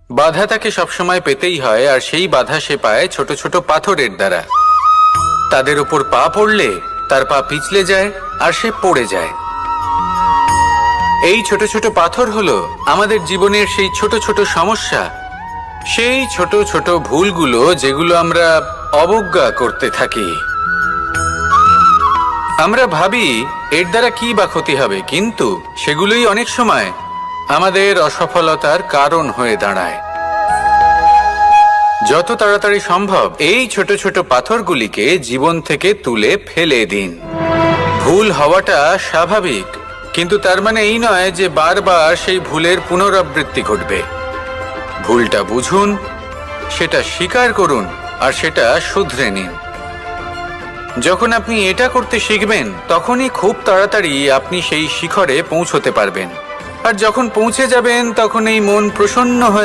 বাধা তাকে সবসময় পেতেই হয়, আর সেই বাধা সে পায় ছোট ছোট পাথরের দ্বারা। তাদের উপর পা পড়লে তার পা পিছলে যায় আর সে পড়ে যায়। এই ছোট ছোট পাথর হলো আমাদের জীবনের সেই ছোট ছোট সমস্যা, সেই ছোট ছোট ভুলগুলো যেগুলো আমরা অবজ্ঞা করতে থাকি। আমরা ভাবি এর দ্বারা কি বা ক্ষতি হবে, কিন্তু সেগুলোই অনেক সময় আমাদের অসফলতার কারণ হয়ে দাঁড়ায়। যত তাড়াতাড়ি সম্ভব এই ছোট ছোট পাথরগুলিকে জীবন থেকে তুলে ফেলে দিন। ভুল হওয়াটা স্বাভাবিক, কিন্তু তার মানে এই নয় যে বারবার সেই ভুলের পুনরাবৃত্তি ঘটবে। ভুলটা বুঝুন, সেটা স্বীকার করুন আর সেটা শুধরে নিন। যখন আপনি এটা করতে শিখবেন, তখনই খুব তাড়াতাড়ি আপনি সেই শিখরে পৌঁছতে পারবেন। আর যখন পৌঁছে যাবেন, তখন এই মন প্রসন্ন হয়ে